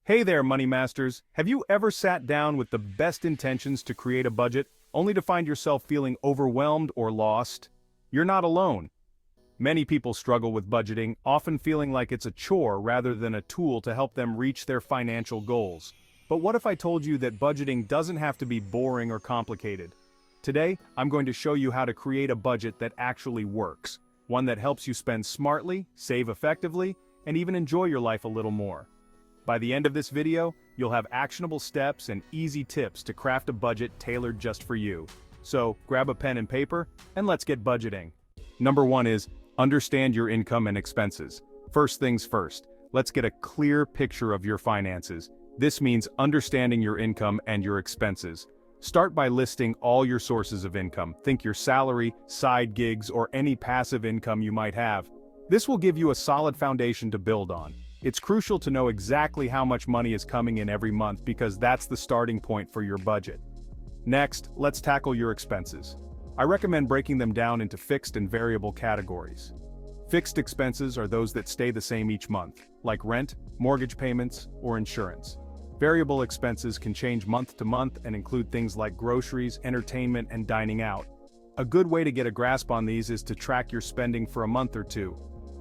Hey there, Money Masters. Have you ever sat down with the best intentions to create a budget, only to find yourself feeling overwhelmed or lost? You're not alone. Many people struggle with budgeting, often feeling like it's a chore rather than a tool to help them reach their financial goals. But what if I told you that budgeting doesn't have to be boring or complicated? Today, I'm going to show you how to create a budget that actually works. One that helps you spend smartly, save effectively, and even enjoy your life a little more. By the end of this video, you'll have actionable steps and easy tips to craft a budget tailored just for you. So, grab a pen and paper, and let's get budgeting. Number 1 is, understand your income and expenses. First things first, let's get a clear picture of your finances. This means understanding your income and your expenses. Start by listing all your sources of income. Think your salary, side gigs, or any passive income you might have. This will give you a solid foundation to build on. It's crucial to know exactly how much money is coming in every month because that's the starting point for your budget. Next, let's tackle your expenses. I recommend breaking them down into fixed and variable categories. Fixed expenses are those that stay the same each month, like rent, mortgage payments, or insurance. Variable expenses can change month to month and include things like groceries, entertainment, and dining out. A good way to get a grasp on these is to track your spending for a month or two.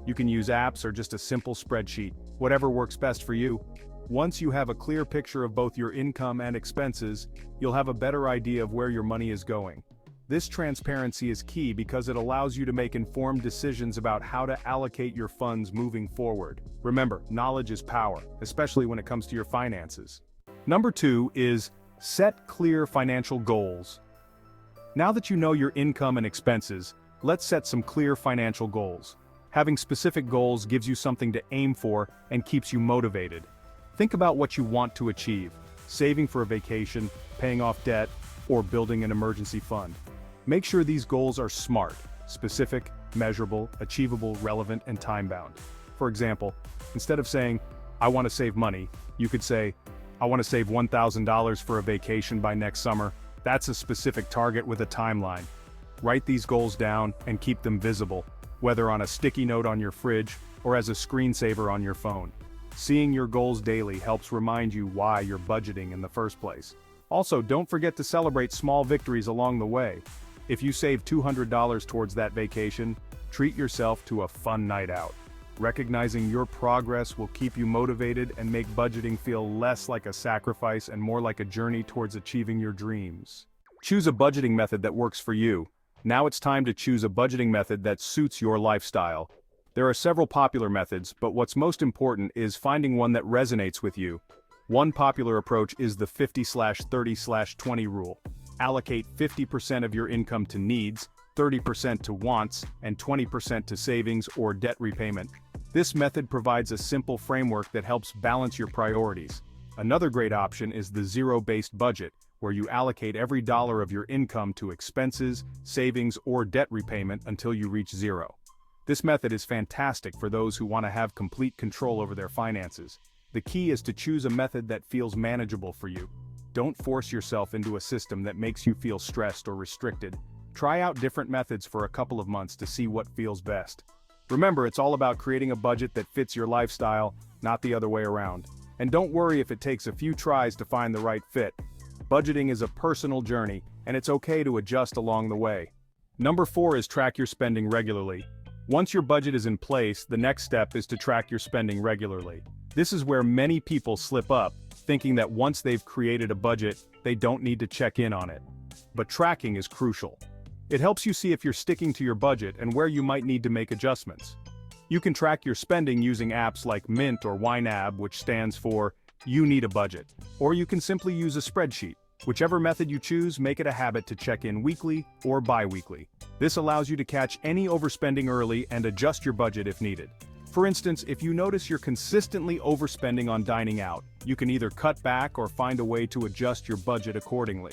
You can use apps or just a simple spreadsheet, whatever works best for you. Once you have a clear picture of both your income and expenses, you'll have a better idea of where your money is going. This transparency is key because it allows you to make informed decisions about how to allocate your funds moving forward. Remember, knowledge is power, especially when it comes to your finances. Number 2 is set clear financial goals. Now that you know your income and expenses, let's set some clear financial goals. Having specific goals gives you something to aim for and keeps you motivated. Think about what you want to achieve: saving for a vacation, paying off debt, or building an emergency fund. Make sure these goals are SMART, specific, measurable, achievable, relevant, and time-bound. For example, instead of saying, "I want to save money," you could say, "I want to save $1,000 for a vacation by next summer." That's a specific target with a timeline. Write these goals down and keep them visible, whether on a sticky note on your fridge or as a screensaver on your phone. Seeing your goals daily helps remind you why you're budgeting in the first place. Also, don't forget to celebrate small victories along the way. If you save $200 towards that vacation, treat yourself to a fun night out. Recognizing your progress will keep you motivated and make budgeting feel less like a sacrifice and more like a journey towards achieving your dreams. Choose a budgeting method that works for you. Now it's time to choose a budgeting method that suits your lifestyle. There are several popular methods, but what's most important is finding one that resonates with you. One popular approach is the 50/30/20 rule. Allocate 50% of your income to needs, 30% to wants, and 20% to savings or debt repayment. This method provides a simple framework that helps balance your priorities. Another great option is the zero-based budget, where you allocate every dollar of your income to expenses, savings, or debt repayment until you reach zero. This method is fantastic for those who want to have complete control over their finances. The key is to choose a method that feels manageable for you. Don't force yourself into a system that makes you feel stressed or restricted. Try out different methods for a couple of months to see what feels best. Remember, it's all about creating a budget that fits your lifestyle, not the other way around. And don't worry if it takes a few tries to find the right fit. Budgeting is a personal journey, and it's okay to adjust along the way. Number 4 is track your spending regularly. Once your budget is in place, the next step is to track your spending regularly. This is where many people slip up, thinking that once they've created a budget, they don't need to check in on it. But tracking is crucial. It helps you see if you're sticking to your budget and where you might need to make adjustments. You can track your spending using apps like Mint or YNAB, which stands for You Need a Budget, or you can simply use a spreadsheet. Whichever method you choose, make it a habit to check in weekly or bi-weekly. This allows you to catch any overspending early and adjust your budget if needed. For instance, if you notice you're consistently overspending on dining out, you can either cut back or find a way to adjust your budget accordingly.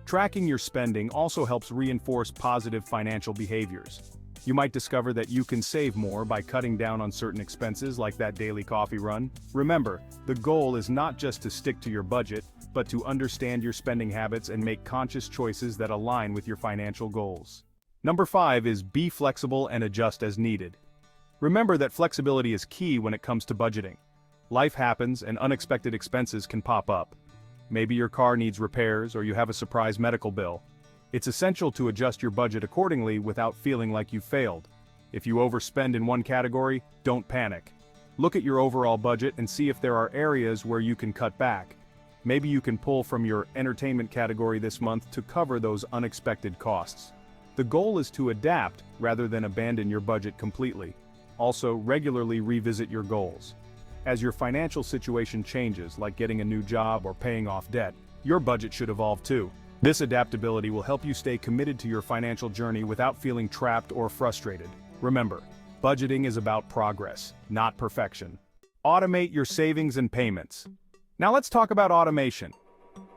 Tracking your spending also helps reinforce positive financial behaviors. You might discover that you can save more by cutting down on certain expenses like that daily coffee run. Remember, the goal is not just to stick to your budget, but to understand your spending habits and make conscious choices that align with your financial goals. Number 5 is be flexible and adjust as needed. Remember that flexibility is key when it comes to budgeting. Life happens and unexpected expenses can pop up. Maybe your car needs repairs or you have a surprise medical bill. It's essential to adjust your budget accordingly without feeling like you failed. If you overspend in one category, don't panic. Look at your overall budget and see if there are areas where you can cut back. Maybe you can pull from your entertainment category this month to cover those unexpected costs. The goal is to adapt rather than abandon your budget completely. Also, regularly revisit your goals. As your financial situation changes, like getting a new job or paying off debt, your budget should evolve too. This adaptability will help you stay committed to your financial journey without feeling trapped or frustrated. Remember, budgeting is about progress, not perfection. Automate your savings and payments. Now let's talk about automation.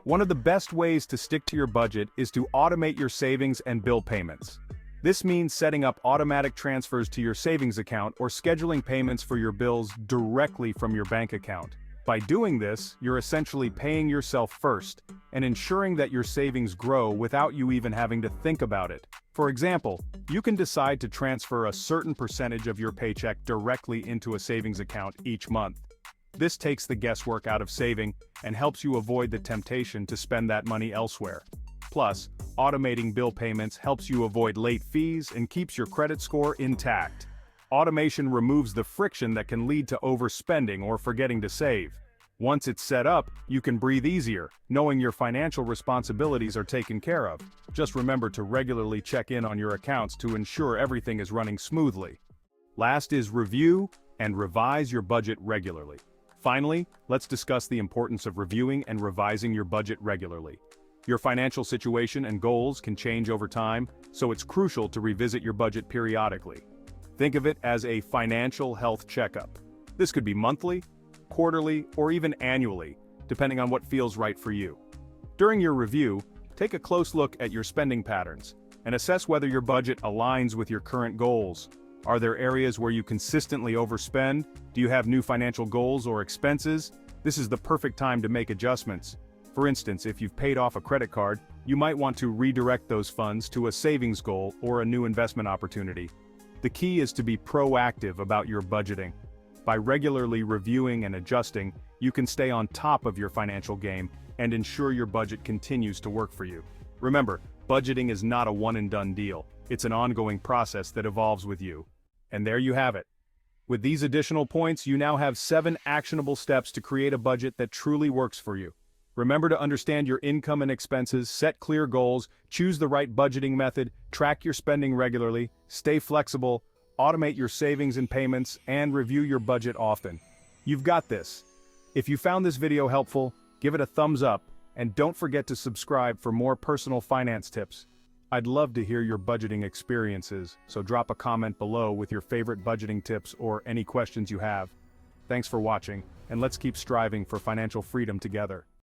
One of the best ways to stick to your budget is to automate your savings and bill payments. This means setting up automatic transfers to your savings account or scheduling payments for your bills directly from your bank account. By doing this, you're essentially paying yourself first and ensuring that your savings grow without you even having to think about it. For example, you can decide to transfer a certain percentage of your paycheck directly into a savings account each month. This takes the guesswork out of saving and helps you avoid the temptation to spend that money elsewhere. Plus, automating bill payments helps you avoid late fees and keeps your credit score intact. Automation removes the friction that can lead to overspending or forgetting to save. Once it's set up, you can breathe easier, knowing your financial responsibilities are taken care of. Just remember to regularly check in on your accounts to ensure everything is running smoothly. Last is review and revise your budget regularly. Finally, let's discuss the importance of reviewing and revising your budget regularly. Your financial situation and goals can change over time, so it's crucial to revisit your budget periodically. Think of it as a financial health checkup. This could be monthly, quarterly, or even annually, depending on what feels right for you. During your review, take a close look at your spending patterns and assess whether your budget aligns with your current goals. Are there areas where you consistently overspend? Do you have new financial goals or expenses? This is the perfect time to make adjustments. For instance, if you've paid off a credit card, you might want to redirect those funds to a savings goal or a new investment opportunity. The key is to be proactive about your budgeting. By regularly reviewing and adjusting, you can stay on top of your financial game and ensure your budget continues to work for you. Remember, budgeting is not a one-and-done deal. It's an ongoing process that evolves with you. And there you have it. With these additional points, you now have 7 actionable steps to create a budget that truly works for you. Remember to understand your income and expenses, set clear goals, choose the right budgeting method, track your spending regularly, stay flexible, automate your savings and payments, and review your budget often. You've got this. If you found this video helpful, give it a thumbs up, and don't forget to subscribe for more personal finance tips. I'd love to hear your budgeting experiences, so drop a comment below with your favorite budgeting tips or any questions you have. Thanks for watching, and let's keep striving for financial freedom together.